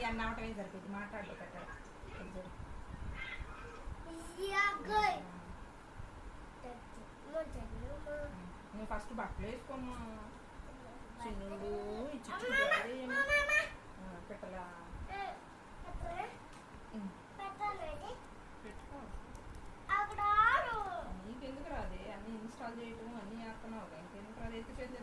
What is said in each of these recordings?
అన్న అవటమే సరిపోయింది మాట్లాడలేదు అక్కడ నువ్వు ఫస్ట్ బట్టలు వేసుకోమ్మా చిన్నుడు చిచ్చు పెట్టలా పెట్టుకో నీకెందుకు రాదే అన్నీ ఇన్స్టాల్ చేయటం అన్నీ చేస్తున్నావు ఇంకెందుకు రాదు ఎత్తు చేతి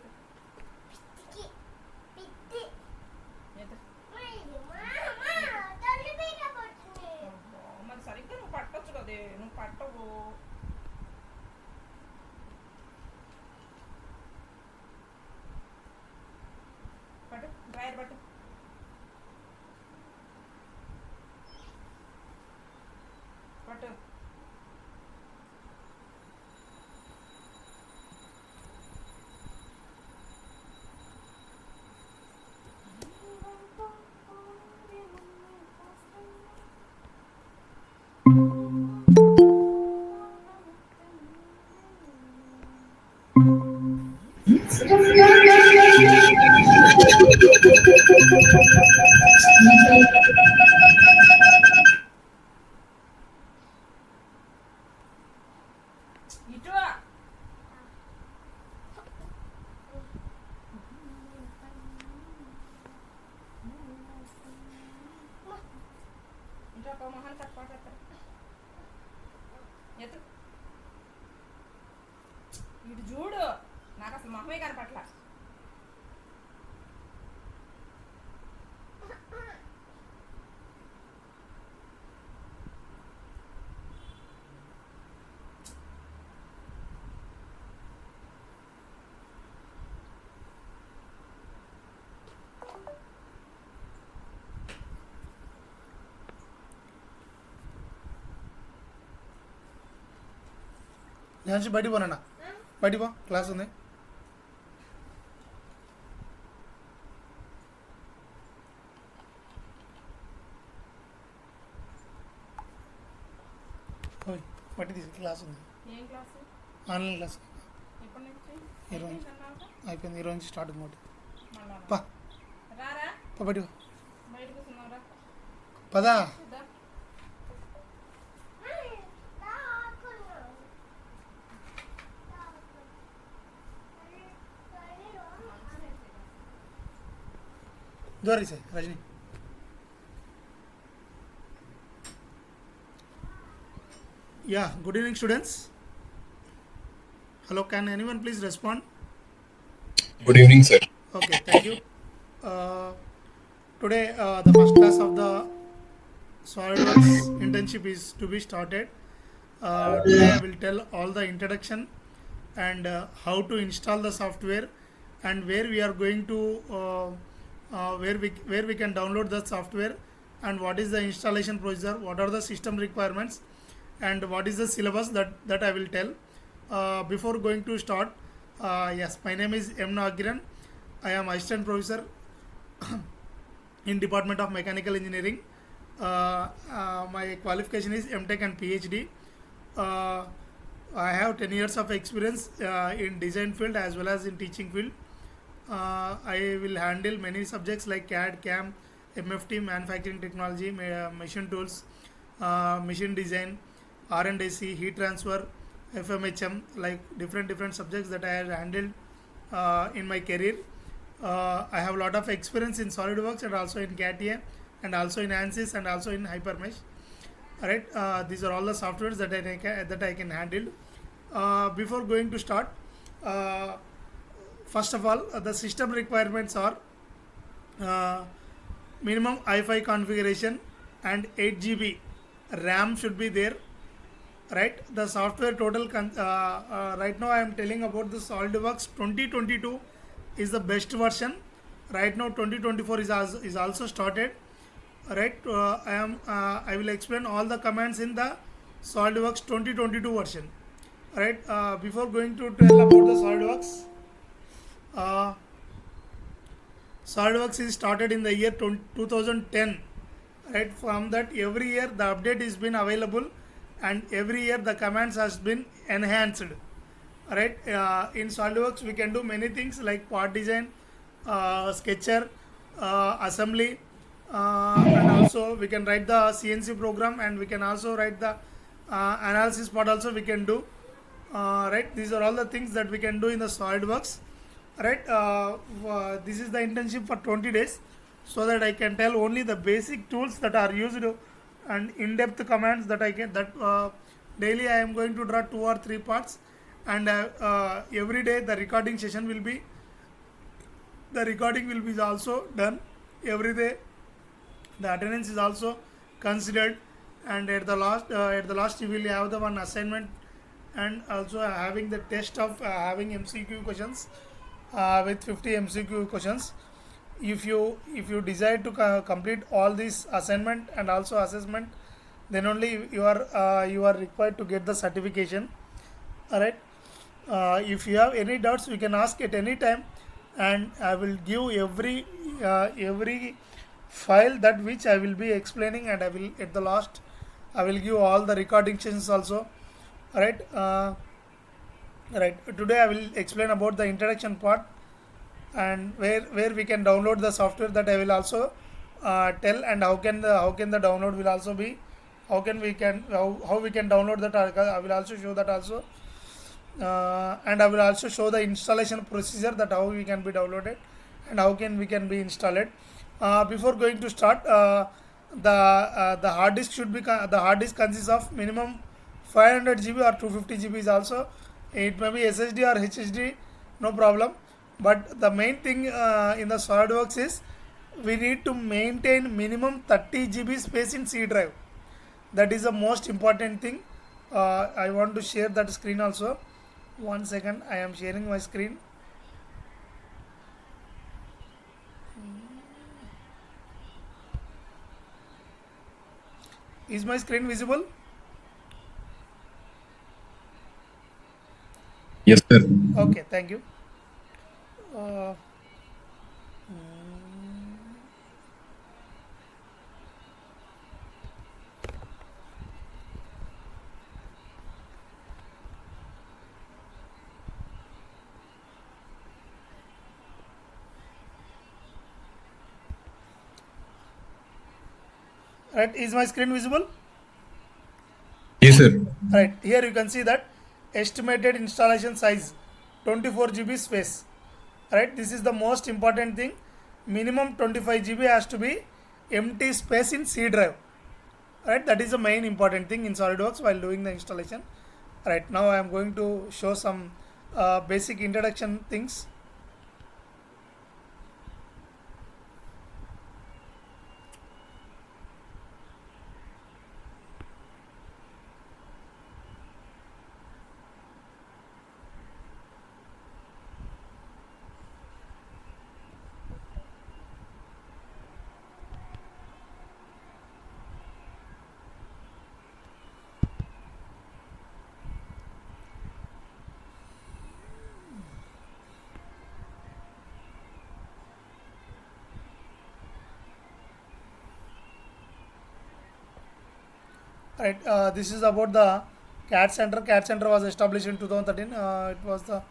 మరి సరిగ్గా నువ్వు పట్టొచ్చు కదే నువ్వు పట్టవు పట్టు డ్రైయర్ పట్టు పట్టు ఇటు ఇంట్లో మొహాన్ని కట్టుకోవట్లేదు ఎత్తు ఇటు చూడు నాకు అసలు మొహమే కనపట్ల ఝాన్సీ బయటికి పోనన్నా బయటికి పో క్లాస్ ఉంది బట్టి తీసి క్లాస్ ఉంది ఏం క్లాసు ఆన్లైన్ క్లాస్ ఎప్పటి నుంచి ఈరోజు అయిపోయింది ఈరోజు నుంచి స్టార్ట్ ఇంకోటి మళ్ళా పా రారా పా బయటికి బయట కూర్చున్నావురా పదా దూరం sir Rajani Yeah, good evening students. Hello, can anyone please respond? Good evening, sir. Okay, thank you. Today the first class of the SolidWorks internship is to be started. Today I will tell all the introduction and how to install the software and where we are going to where we can download the software and what is the installation procedure, what are the system requirements and what is the syllabus that I will tell. Before going to start, yes, my name is M. Nagiran. I am assistant professor in Department of Mechanical Engineering. My qualification is MTech and PhD. I have 10 years of experience in design field as well as in teaching field. I will handle many subjects like CAD, CAM, MFT, manufacturing technology, machine tools, machine design, R&AC, heat transfer, FMHM, like different subjects that I have handled in my career. I have a lot of experience in SolidWorks and also in CATIA and also in ANSYS and also in HyperMesh. Alright, these are all the softwares that I can handle. Before going to start, first of all, the system requirements are minimum i5 configuration and 8 GB RAM should be there. Right, the software total right now I am telling about the SolidWorks 2022 is the best version. Right now 2024 is also started. Right, I will explain all the commands in the SolidWorks 2022 version. Right, before going to tell about the SolidWorks is started in the year 2010. Right, from that every year the update is been available and every year the commands has been enhanced. Right, in SolidWorks we can do many things like part design, sketcher, assembly, and also we can write the CNC program, and we can also write the analysis part also we can do. Right, these are all the things that we can do in the SolidWorks. Right, this is the internship for 20 days, so that I can tell only the basic tools that are used and in-depth commands that I can that daily I am going to draw 2 or 3 parts, and every day the recording will be also done every day. The attendance is also considered, and at the last you will have the one assignment, and also having the test of having MCQ questions with 50 MCQ questions. If you decide to complete all these assignment and also assessment, then only you are required to get the certification. All right. If you have any doubts, you can ask at any time, and I will give every file that which I will be explaining, and I will at the last I will give all the recording sessions also. All right. Right. Today I will explain about the introduction part, and where we can download the software, that I will also tell, and how can the download will also be, how we can download that. I will also show that also, and I will also show the installation procedure, that how we can be downloaded and how can we can be installed. Before going to start, the hard disk the hard disk consists of minimum 500 GB or 250 GB is also. It may be SSD or HSD, no problem. But the main thing in the SolidWorks is we need to maintain minimum 30 GB space in C drive. That is the most important thing. I want to share that screen also. 1 second, I am sharing my screen. Is my screen visible? Yes, sir. Okay, thank you. Uh, right, is my screen visible? Yes, sir. Right, here you can see that estimated installation size 24 GB space. Right, this is the most important thing. Minimum 25 GB has to be empty space in C drive. Right, that is the main important thing in SolidWorks while doing the installation. Right, now I am going to show some basic introduction things. Right, this is about the CAD Center. CAD Center was established in 2013. It was the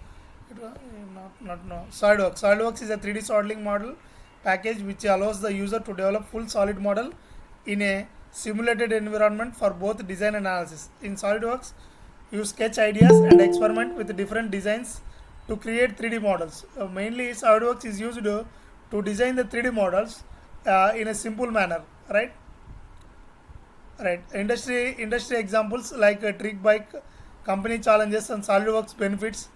it was, not no SolidWorks. SolidWorks is a 3D modeling model package which allows the user to develop full solid model in a simulated environment for both design and analysis. In SolidWorks, you sketch ideas and experiment with different designs to create 3D models. Mainly, SolidWorks is used to design the 3D models in a simple manner. Right. Right. Industry examples like trick bike, company challenges, and SolidWorks benefits.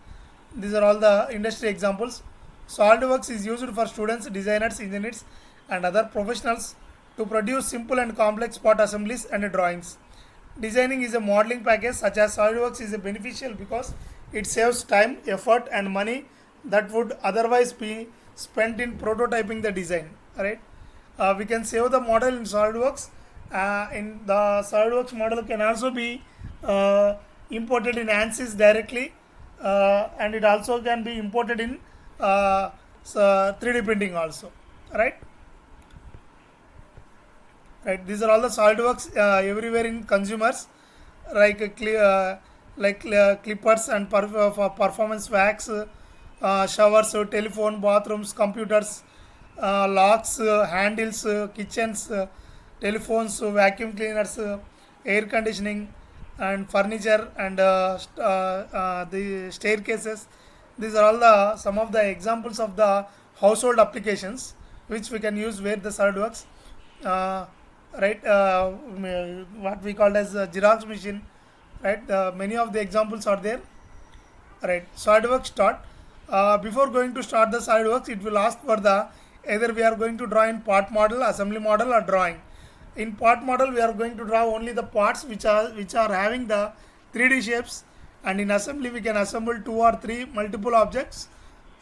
These are all the industry examples. SolidWorks is used for students, designers, engineers, and other professionals to produce simple and complex part assemblies and drawings. Designing is a modeling package such as SolidWorks is beneficial because it saves time, effort, and money that would otherwise be spent in prototyping the design. Right? We can save the model in SolidWorks. In the SolidWorks model can also be imported in ANSYS directly, and it also can be imported in 3D printing also. Right. Right, these are all the SolidWorks everywhere in consumers, like clippers and for performance wax, showers, telephone, bathrooms, computers, locks, handles, kitchens, telephones, vacuum cleaners, air conditioning, and furniture, and the staircases. These are all the some of the examples of the household applications which we can use where the SolidWorks. Uh, right, what we call as a Xerox machine. Right, many of the examples are there. Right, SolidWorks start. Before going to start the SolidWorks, it will ask for the either we are going to draw in part model, assembly model, or drawing. In part model, we are going to draw only the parts which are having the 3D shapes, and in assembly we can assemble two or three multiple objects.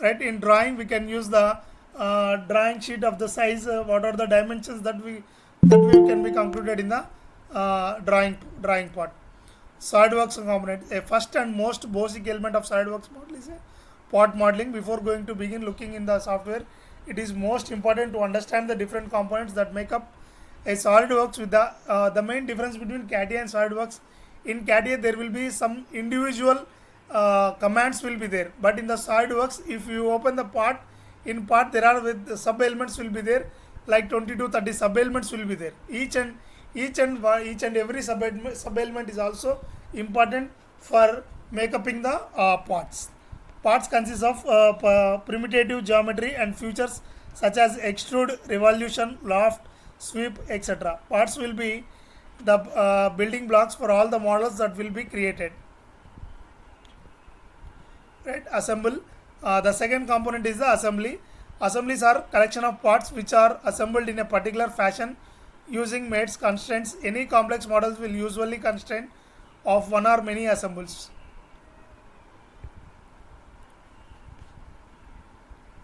Right, in drawing we can use the drawing sheet of the size, what are the dimensions that we can be concluded in the drawing part. SolidWorks component. A first and most basic element of SolidWorks model is a part modeling. Before going to begin looking in the software, it is most important to understand the different components that make up a SolidWorks. With the main difference between CATIA and SolidWorks, in CATIA there will be some individual commands will be there, but in the SolidWorks, if you open the part, in part there are with the sub elements will be there, like 20 to 30 sub elements will be there. Each and every sub element is also important for making the parts. Parts consist of primitive geometry and features such as extrude, revolution, loft, sweep, etc. Parts will be the building blocks for all the models that will be created. Right, assemble. The second component is the assembly. Assemblies are collection of parts which are assembled in a particular fashion using mates constraints. Any complex models will usually constrain of one or many assembles.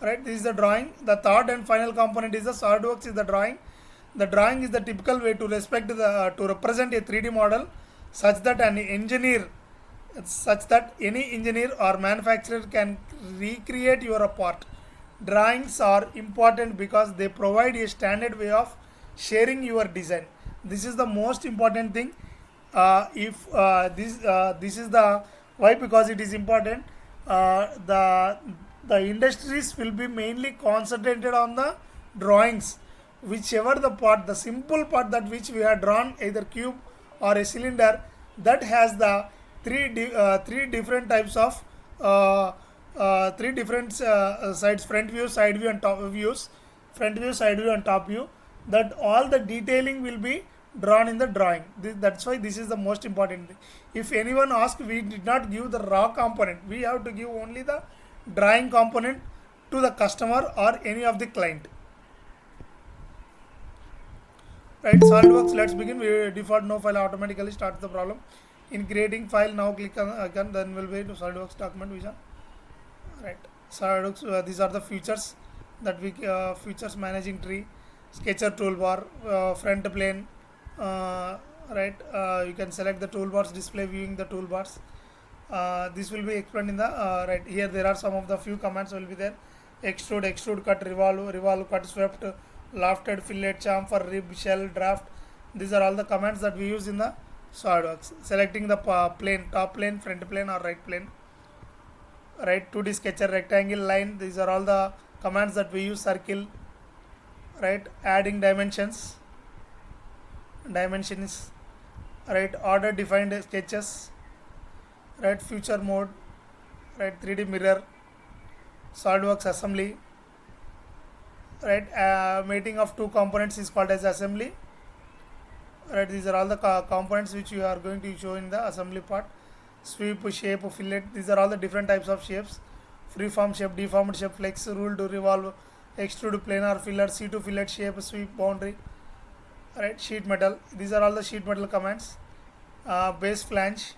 Right, this is the drawing. The third and final component is the SolidWorks is the drawing. The drawing is the typical way to represent a 3D model such that any engineer or manufacturer can recreate your part. Drawings are important because they provide a standard way of sharing your design. This is the most important thing. If this is the why, because it is important. The industries will be mainly concentrated on the drawings, whichever the simple part that which we have drawn, either cube or a cylinder, that has the three different types of three different sides: front view, side view, and top views. Front view, side view, and top view. That all the detailing will be drawn in the drawing. That's why this is the most important thing. If anyone asks, we did not give the raw component. We have to give only the drawing component to the customer or any of the client. Right, SolidWorks, let's begin. We default no file automatically starts the problem. In creating file, now click on icon, then we'll wait to SolidWorks document vision. Right, SolidWorks, these are the features that we features: managing tree, sketcher toolbar, front plane. Right, you can select the toolbars, display viewing the toolbars. This will be explained in the right here. There are some of the few commands will be there: extrude, cut, revolve, cut, swept, lofted, fillet, chamfer, rib, shell, draft. These are all the commands that we use in the SolidWorks. Selecting the plane, top plane, front plane, or right plane. Right, 2D sketcher, rectangle, line. These are all the commands that we use. Circle. Right, adding dimensions. Right, order defined sketches. Right, future mode. Right, 3D mirror. SolidWorks assembly. Right, mating of two components is called as assembly. Right, these are all the components which you are going to show in the assembly part. Sweep, shape, fillet. These are all the different types of shapes: freeform shape, deformed shape, flex, rule to revolve, extrude, planar, filler, C2 fillet, shape, sweep, boundary. Right, sheet metal. These are all the sheet metal commands. Base, flange.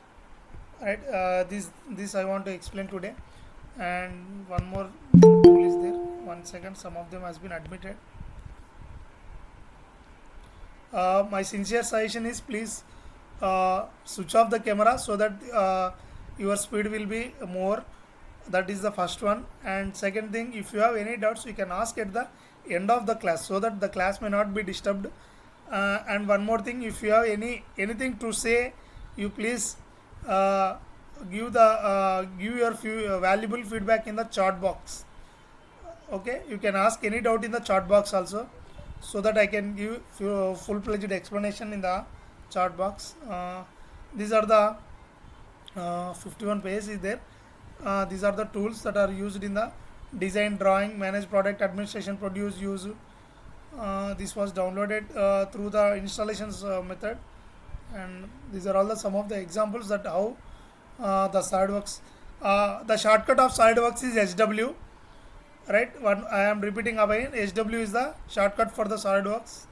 Right, this I want to explain today. And one more tool is there. 1 second, some of them has been admitted. My sincere suggestion is, please switch off the camera so that your speed will be more. That is the first one. And second thing, if you have any doubts, you can ask at the end of the class so that the class may not be disturbed. And one more thing, if you have anything to say, you please give your valuable feedback in the chat box. Okay, you can ask any doubt in the chat box also, so that I can give full-fledged explanation in the chat box. These are the 51 pages is there. These are the tools that are used in the design, drawing, manage, product, administration, produce, use. This was downloaded through the installations method, and these are all the some of the examples that how the SolidWorks. The shortcut of SolidWorks is SW, right? One I am repeating again. SW is the shortcut for the SolidWorks,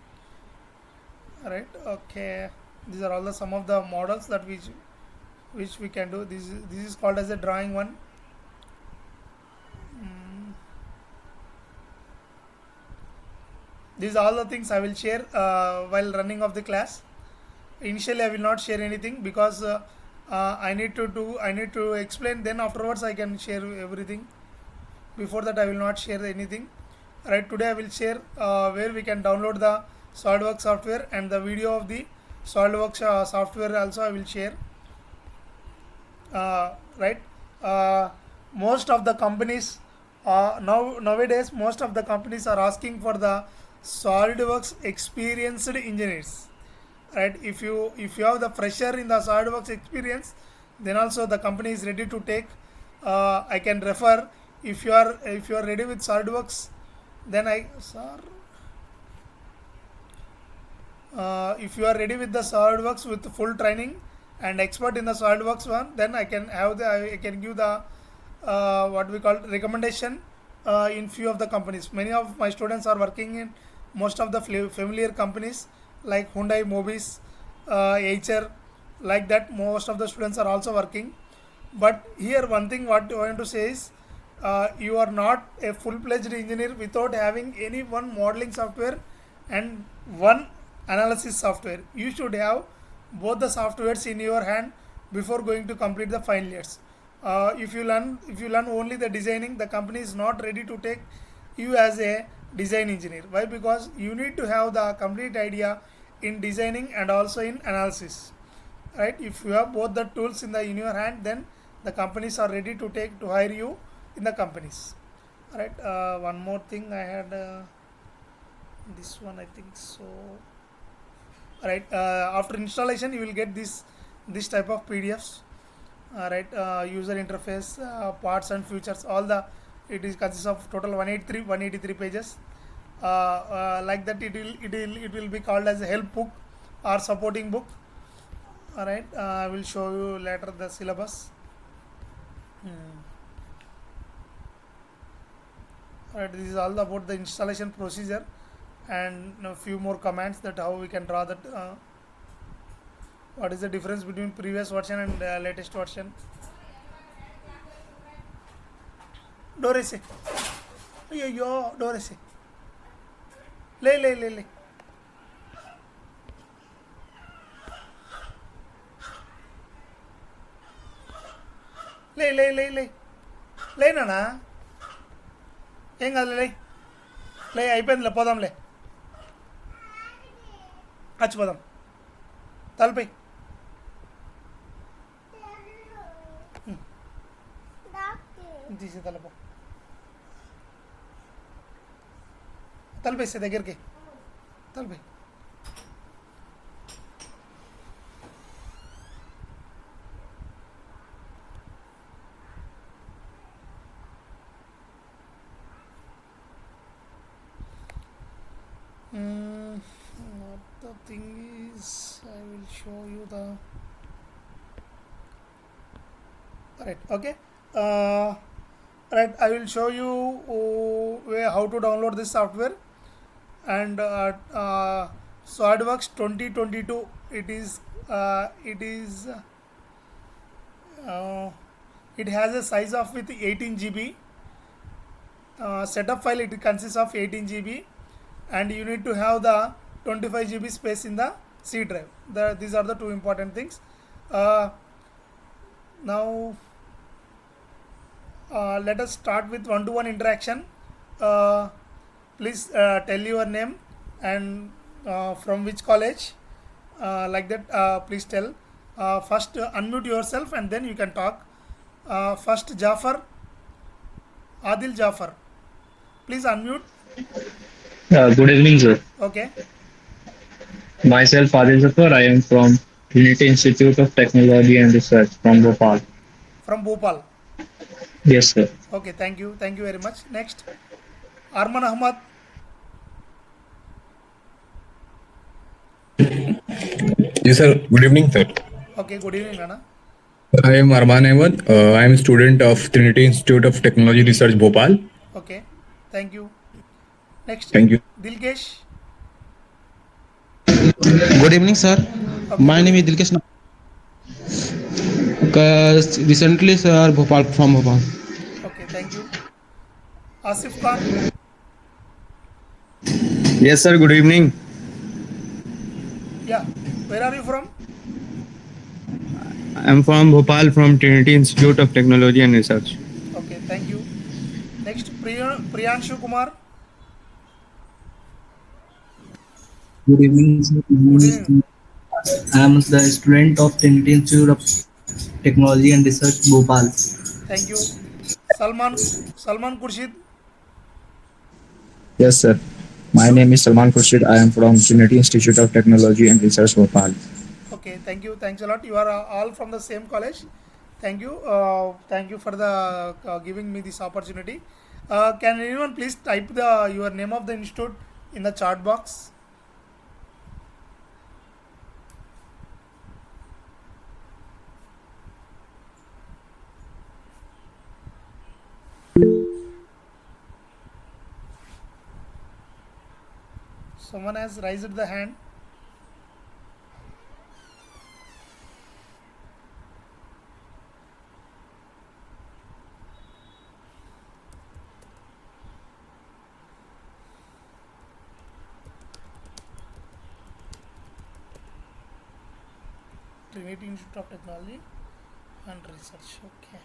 right? Okay, these are all the some of the models that which we can do. This is called as a drawing one. These are all the things I will share while running of the class. Initially I will not share anything because I need to explain, then afterwards I can share everything. Before that I will not share anything. Right, today I will share where we can download the SolidWorks software, and the video of the SolidWorks software also I will share. Right, most of the companies nowadays most of the companies are asking for the SolidWorks experienced engineers. Right, if you have the fresher in the SolidWorks experience, then also the company is ready to take. I can refer, if you are ready with SolidWorks, then if you are ready with the SolidWorks with full training and expert in the SolidWorks one, then I can give the what we call recommendation in few of the companies. Many of my students are working in most of the familiar companies like Hyundai, Mobis, HR, like that. Most of the students are also working. But here one thing what I want to say is, you are not a full-fledged engineer without having any one modeling software and one analysis software. You should have both the softwares in your hand before going to complete the final years. If you learn only the designing, the company is not ready to take you as a design engineer. Why? Because you need to have the complete idea in designing and also in analysis. Right, if you have both the tools in your hand, then the companies are ready to hire you in the companies. Right, one more thing I had, this one I think so. Right, after installation you will get this type of PDFs. Right, user interface, parts and features, all the, it is consists of total 183 pages. Like that, it will be called as a help book or supporting book. All right, I will show you later the syllabus. All right, this is all about the installation procedure and a few more commands that how we can draw that. What is the difference between previous version and latest version? Dore se, yo dore se, le. లేనా ఏం కాదు, లే అయిపోయిందిలే, పోదాంలే, పోదాం, తలపై తీసే తలపేస్తే దగ్గరికి తలపై. What the thing is, I will show you the. Right, okay. Right, I will show you how to download this software. And SolidWorks 2022, it has a size of with 18 GB. Setup file, it consists of 18 GB, and you need to have the 25 GB space in the C drive. These are the two important things. Now let us start with one-to-one interaction. Please tell your name and from which college, like that. Please tell. First unmute yourself and then you can talk. First Jafar, Adil Jafar. Please unmute. Good evening, sir. Okay. Myself, Adil Zafar. I am from Trinity Institute of Technology and Research from Bhopal. From Bhopal. Yes, sir. Okay, thank you. Thank you very much. Next, Arman Ahmad. Yes, sir. Good evening, sir. Okay, good evening, Nana. I am Arman Ahmed. I am a student of Trinity Institute of Technology Research, Bhopal. Okay, thank you. Next, Thank you. Dilkesh. Good evening, sir. Okay, My good name is evening. Dilkesh. Recently, sir, Bhopal from Bhopal. Okay, thank you. Asif Khan. Yes, sir. Good evening. Yeah, where are you from? I'm from Bhopal from Trinity Institute of Technology and Research. Okay, thank you. Next, Priyanshu Kumar. Good evening, sir. Good evening. I am the student of Trinity Institute of Technology and Research, Bhopal. Thank you. Salman Khurshid. Yes, sir. My name is Salman Khurshid. I am from Trinity Institute of Technology and Research, Bhopal. Okay, thank you. Thanks a lot. You are all from the same college. Thank you. Thank you for the giving me this opportunity. Can anyone please type the your name of the institute in the chat box? Someone has raised the hand. Trinity Institute of Technology and Research. Okay.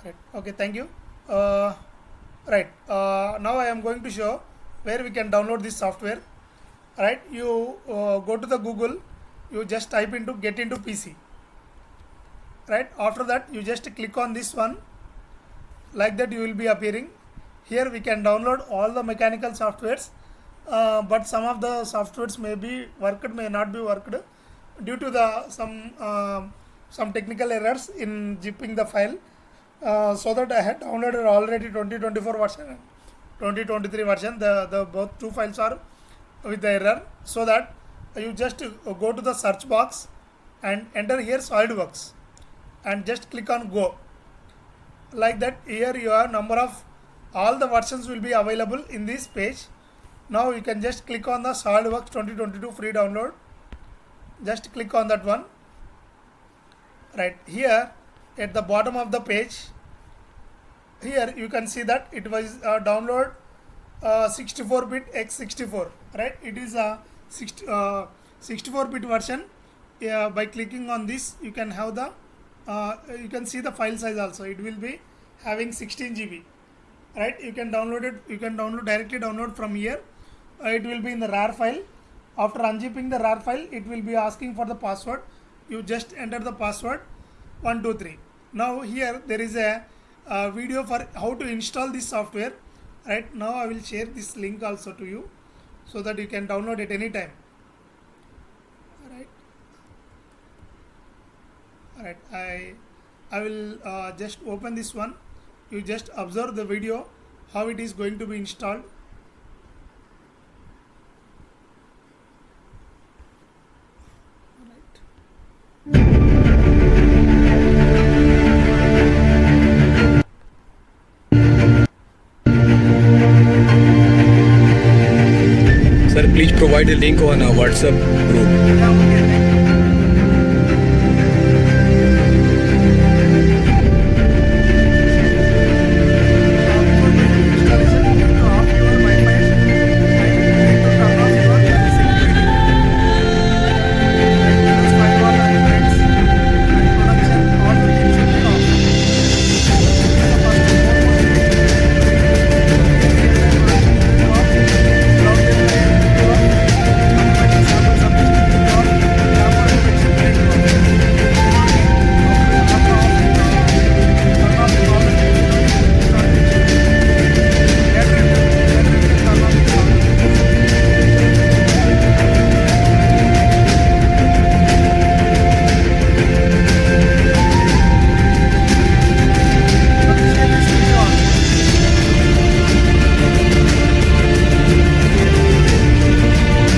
Right. Okay. Thank you. Uh, right. Now I am going to show where we can download this software. Right. You go to the Google. You just type into get into PC. Right. After that, you just click on this one. Like that, you will be appearing. Here we can download all the mechanical softwares, but some of the softwares may be worked, may not be worked, due to the some technical errors in zipping the file. So that I had downloaded already 2024 version and 2023 version. The both two files are with the error. So that you just go to the search box and enter here SolidWorks and just click on go. Like that, here your number of all the versions will be available in this page. Now you can just click on the SolidWorks 2022 free download. Just click on that one. Right here at the bottom of the page, here you can see that it was download 64-bit x64. Right, it is a 64-bit version. By clicking on this, you can have the you can see the file size also. It will be having 16 GB. Right, you can download it. You can directly download from here. It will be in the RAR file. After unzipping the RAR file, it will be asking for the password. You just enter the password 123. Now here there is a video for how to install this software. Right, now I will share this link also to you so that you can download it anytime. Right. Alright, I will just open this one. You just observe the video how it is going to be installed. please provide the link on our WhatsApp group. Yeah, okay, thank you. Before doing installation, you need to off your Wi-Fi and you need to turn off your security like Windows firewall and threads and production. All the things should be off. This is the first and foremost thing. Here real-time production you need to off. Cloud data you need to off. Automatic sample submission you need to off. Tamper detection you need to off. Then only after off turn off all the things, you need to start the check. Later you can turn off all the things. So this share this video also. First you need to install the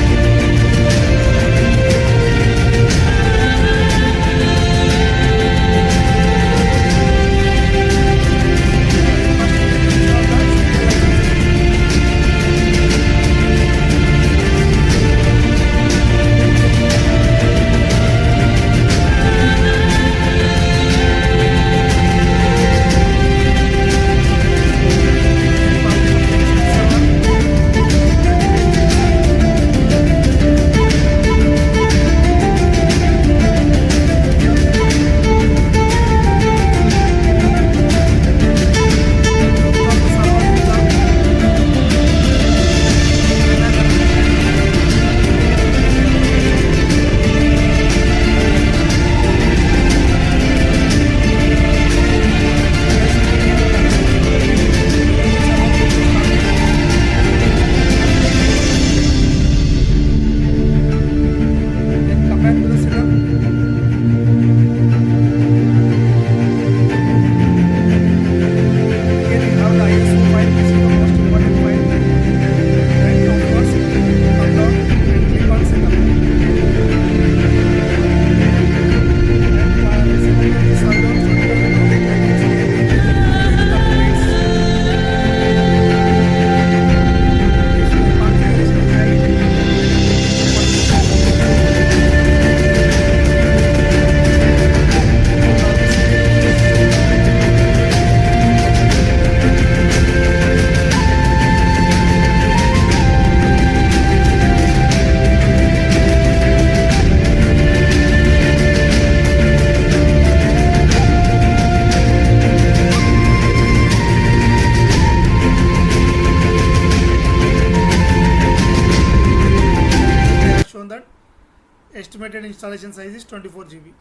serial license. Then copy the connection server and paste inside. Then install the server install. Data connection. STL connection. Then the server will be started. Then come back to the setup. Here you have the ISO file. This is the most important file. Then afterwards come down and click on setup. And for resetting the server, so that the project package daily within 30 days. If the configuration is right, then you can take the further step. These are the serial keys. They have shown that estimated installation size is 24 GB.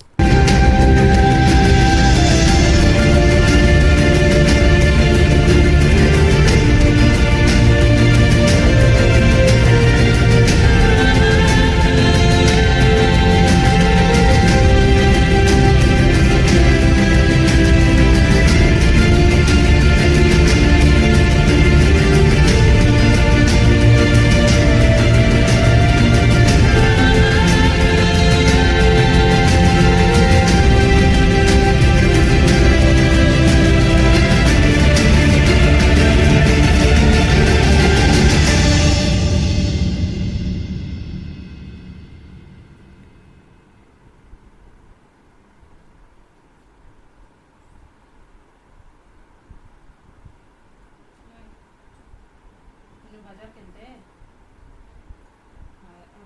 నువ్వు బజార్కి వెళ్తే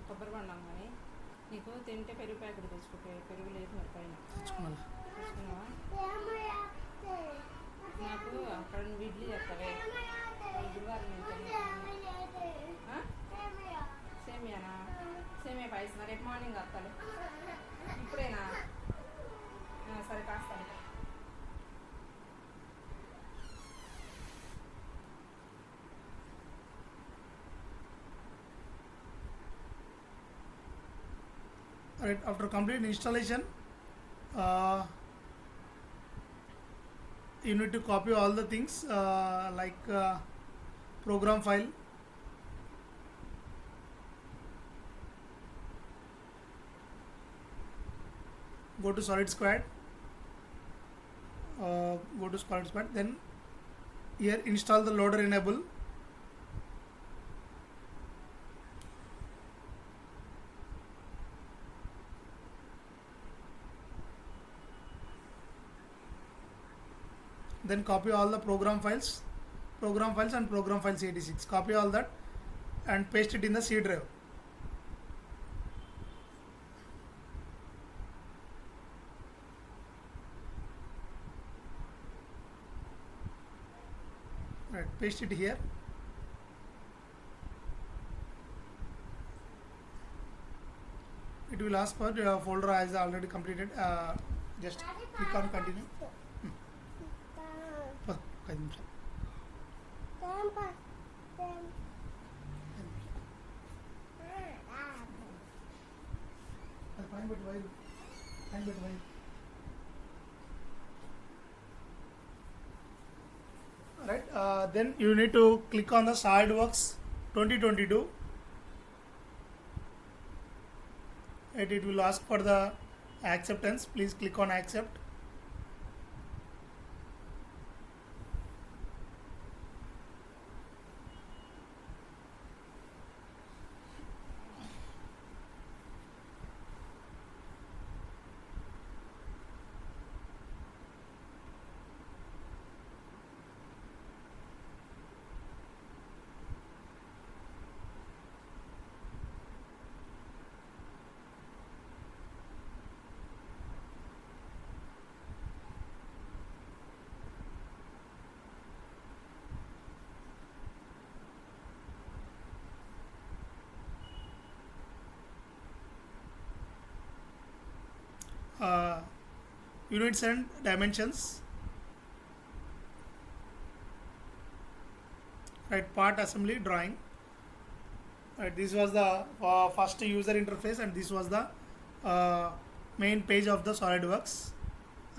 కొబ్బరి బొండం కానీ నీకు తింటే పెరుగు packet తెచ్చుకో పెరుగు లేదు మరి పైన తెచ్చుకోవాలి. తెచ్చుకున్నావా నాకు అక్కడ నువ్వు ఇడ్లీ చేస్తావే ఈ గురువారం నేను తిన్నాను. సేమియానా సేమియా పాయసం రేపు మార్నింగ్ వస్తాను ఇప్పుడేనా సరే కాస్తాను. Right, after complete installation, you need to copy all the things like program file, go to solid squad, then here install the loader enable. then copy all the program files and program files 86, copy all that and paste it in the C drive. Right, paste it here. It will ask for folder as already completed. Just click on continue. ఐదు నిమిషాలు. అది పైన పెట్టి wire, పైన పెట్టి wire. Right, then you need to click on the SolidWorks 2022. Right, it will ask for the acceptance. Please click on accept. Units and dimensions. Right, part assembly drawing. Right, this was the first user interface and this was the main page of the SolidWorks.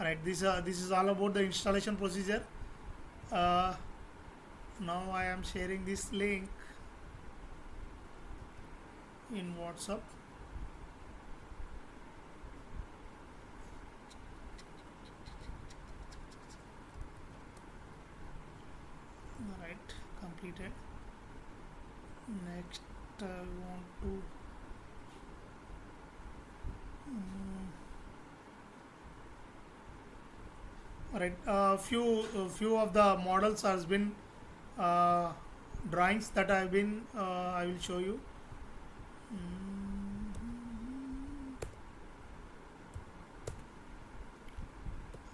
Right, this is all about the installation procedure. Now I am sharing this link in WhatsApp. Right, completed. Next I want to right, few of the models has been drawings that I have been I will show you.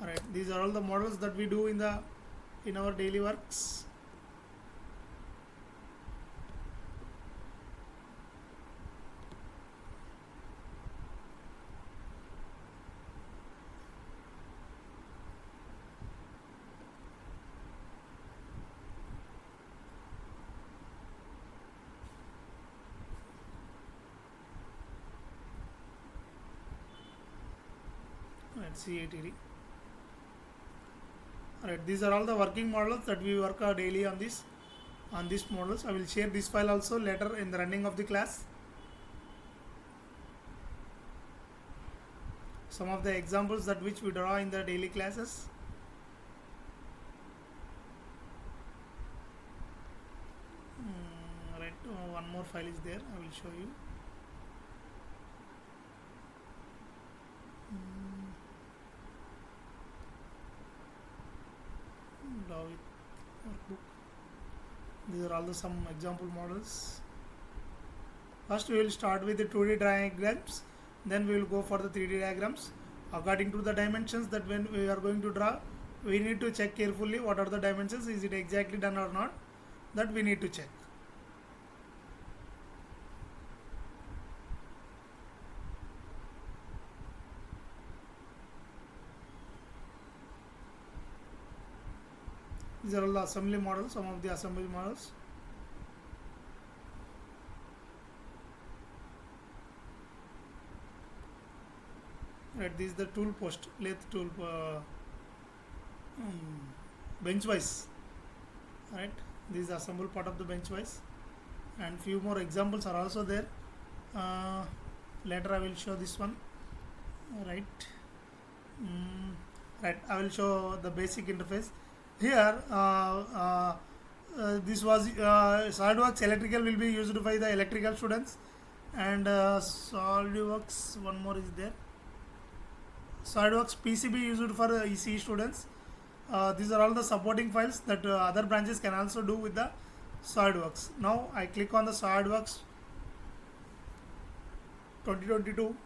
Alright, these are all the models that we do in our daily works. Let's see CATD. Alright, these are all the working models that we work daily on these models. I will share this file also later in the running of the class. Some of the examples that which we draw in the daily classes. Right, one more file is there. I will show you. Draw with workbook. These are all some example models. First we will start with the 2D diagrams, then we will go for the 3D diagrams. According to the dimensions that when we are going to draw, we need to check carefully what are the dimensions, is it exactly done or not, that we need to check. These are all the assembly models, some of the assembly models. Right, this is the tool post, lathe tool, bench wise. Right, this is the assemble part of the bench wise, and few more examples are also there. Later I will show this one. Right, right, I will show the basic interface. Here, this was SolidWorks electrical will be used by the electrical students, and SolidWorks one more is there. SolidWorks PCB used for ECE students, These are all the supporting files that other branches can also do with the SolidWorks. Now I click on the SolidWorks 2022.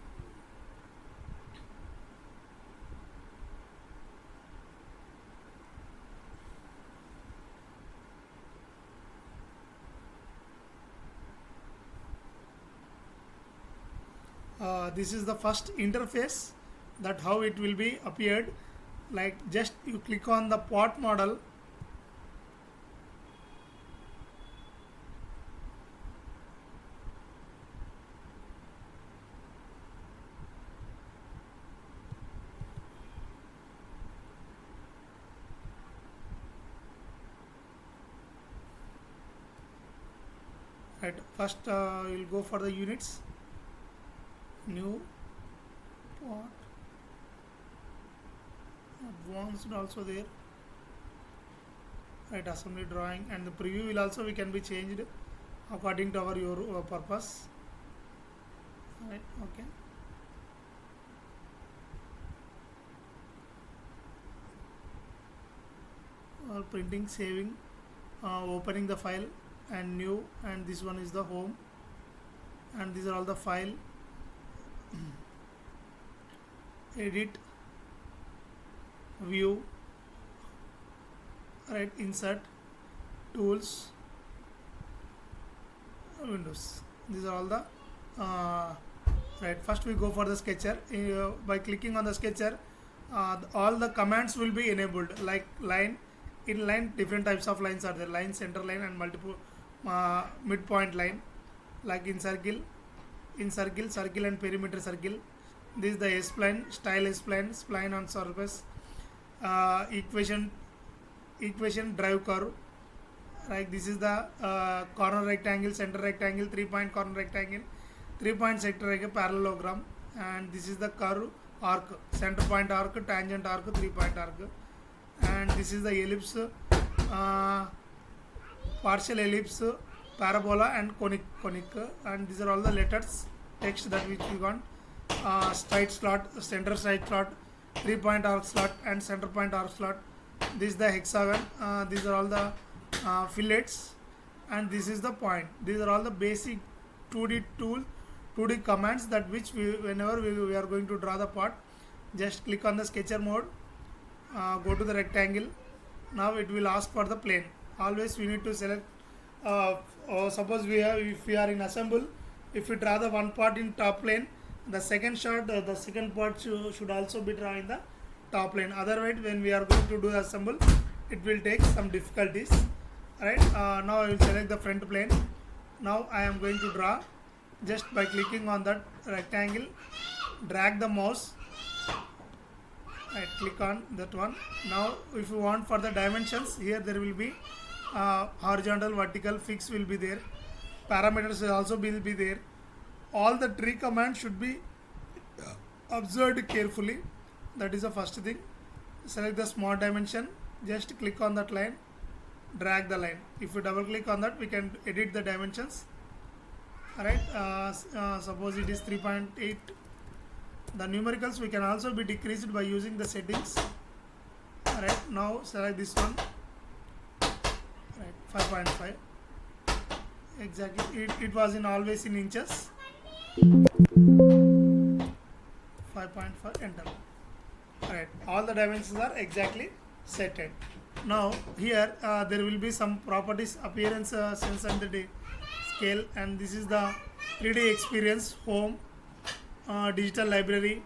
This is the first interface, that how it will be appeared. Like just you click on the pot model, right? First you'll go for the units, new pot, advanced also there, right? Assembly drawing, and the preview will also we can be changed according to our your purpose, right? Okay. Or printing, saving, opening the file, and new, and this one is the home, and these are all the file, edit, view, right? Insert, tools, windows. These are all the right. First we go for the sketcher. By clicking on the sketcher, all the commands will be enabled, like line, inline. Different types of lines are there: line, center line, and multiple midpoint line, like in circle, circle and perimeter circle. This is the S-spline, style S-spline, spline on surface, equation drive curve. Right, this is the corner rectangle, center rectangle, 3-point corner rectangle, 3-point sector parallelogram, and this is the curve arc, center point arc, tangent arc, 3-point arc, and this is the ellipse, partial ellipse, parabola, and conic, and these are all the letters, text that which we want, straight slot, center straight slot, 3-point arc slot, and center point arc slot. This is the hexagon. These are all the fillets, and this is the point. These are all the basic 2D 2D commands that which whenever we are going to draw the part, just click on the sketcher mode, go to the rectangle. Now it will ask for the plane. Always we need to select, suppose if we are in assemble, if we draw the one part in top plane, the second shot, the second part should also be drawn in the top plane. Otherwise, when we are going to do the assemble, it will take some difficulties. Right, now I will select the front plane. Now I am going to draw. Just by clicking on that rectangle, drag the mouse, right, click on that one. Now if you want for the dimensions, here there will be horizontal, vertical, fixed will be there, parameters will also will be there. All the three commands should be observed carefully. That is the first thing. Select the small dimension, just click on that line, drag the line. If you double click on that, we can edit the dimensions. Alright, suppose it is 3.8. The numericals we can also be decreased by using the settings. Alright, now select this one. Right, 5.5. Exactly, it was in always in inches. 5.5, enter. Alright, all the dimensions are exactly set. Now here there will be some properties, appearance, sense and the scale, and this is the 3D experience, home, digital library.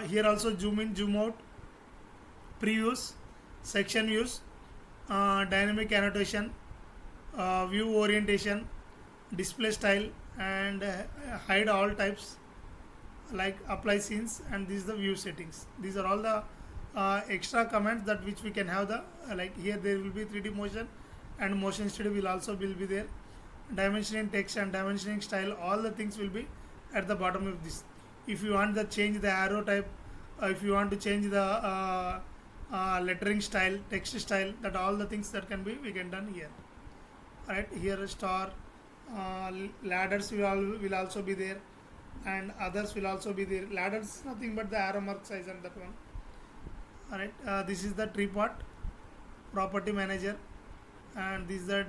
Here also zoom in, zoom out, previews, section views, dynamic annotation, view orientation, display style, and hide all types, like apply scenes, and this is the view settings. These are all the extra commands that which we can have the like here there will be 3D motion, and motion studio will also be there. Dimensioning text and dimensioning style, all the things will be at the bottom of this. If you want to change the arrow type, if you want to change the lettering style, text style, that all the things that can be we can done here. Alright, here star, ladders will also be there, and others will also be there. Ladders nothing but the arrow mark size and that one. All right, this is the tree part, property manager, and this is the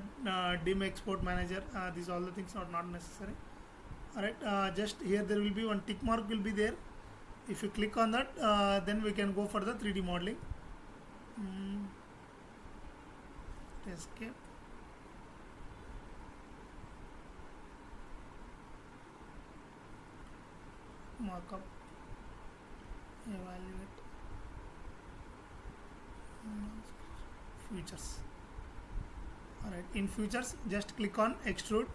dim export manager. These all the things are not necessary. All right, just here there will be one tick mark will be there. If you click on that, then we can go for the 3D modeling. Escape. Markup. Evaluate. Features. Alright, in features, just click on extrude.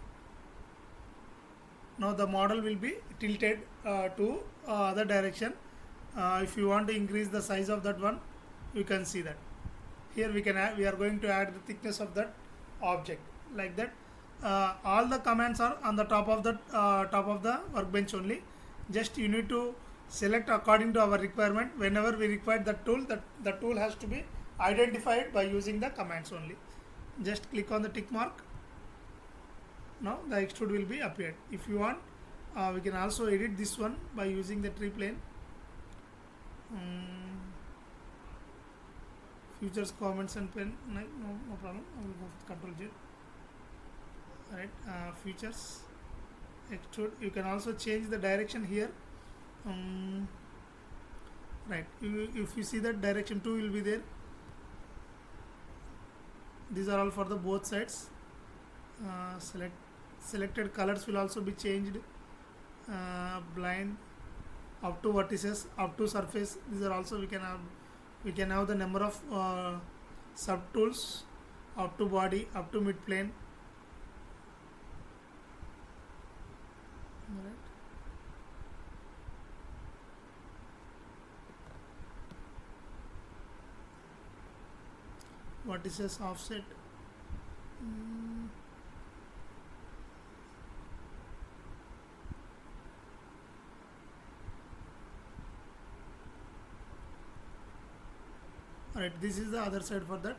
Now the model will be tilted to other direction. If you want to increase the size of that one, you can see that. Here we are going to add the thickness of that object like that. All the commands are on the top of the workbench only. Just you need to select according to our requirement. Whenever we require that tool, the tool has to be identified by using the commands only. Just click on the tick mark. Now the extrude will be appeared. If you want, we can also edit this one by using the tree plane. Features, comments and pen, no problem. I will go with Control J. Alright, features, extrude. You can also change the direction here. Right, if you see that direction 2 will be there. These are all for the both sides. Selected colors will also be changed. Blind, up to vertices, up to surface. These are also we can have the number of sub tools, up to body, up to mid plane. Vertices, offset. Alright, this is the other side for that.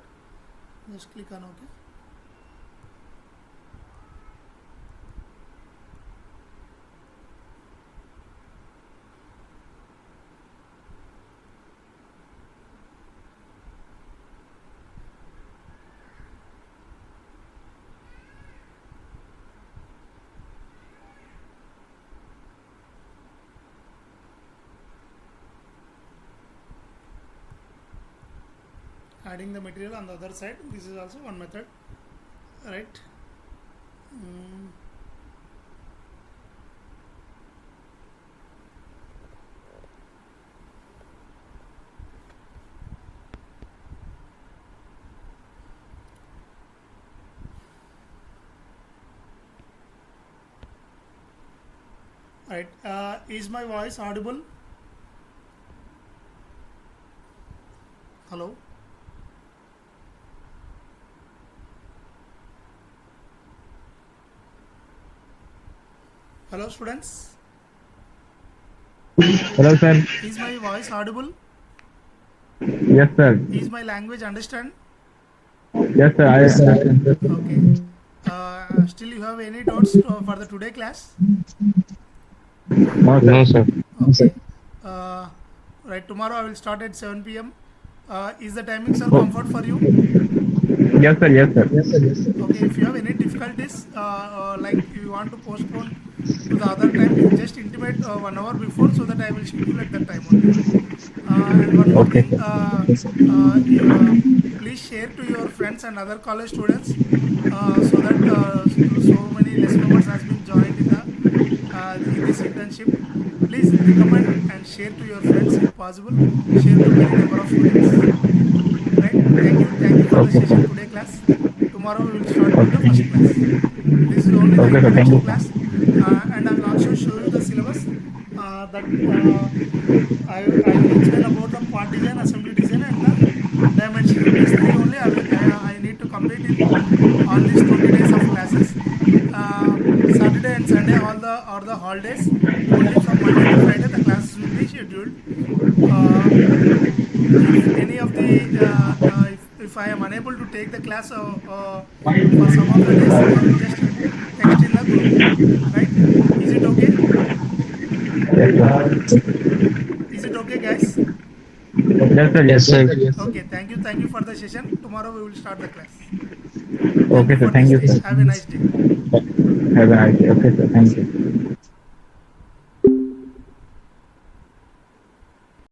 Just click on OK. Adding the material on the other side. This is also one method. Right. Right. Is my voice audible? Hello. Hello students. Hello, sir. Is my voice audible? Yes, sir. Is my language understand? Yes, sir. I understand. Okay. Still you have any doubts for the today class? No, sir. Okay. Right, tomorrow I will start at 7 p.m. Is the timing sir comfort for you? Yes, sir. Yes, sir. Okay, if you have any difficulties, like you want to postpone to the other time, you just intimate 1 hour before so that I will schedule at that time only. And one more thing, please share to your friends and other college students so that so many less members has been joined in this internship. Please recommend and share to your friends if possible. Share to many number of students. Right? Thank you for the session today class. Tomorrow we will start with the first class. This is only the introduction class, and I will also show you the syllabus. That I will explain about the part design, assembly design, and the dimension. These three only I need to complete in all these 20 days of classes. Saturday and Sunday all the holidays. Only from Monday to Friday the classes will be scheduled. If any of the if I am unable to take the class for some of the days, I will just text in the group. Right? Is it okay? Is it okay, guys? Yes, sir. Okay, thank you for the session. Tomorrow we will start the class. Okay, sir. For Thank this you, day. sir. Have a nice day. Have a nice day. Okay, sir. Thank you.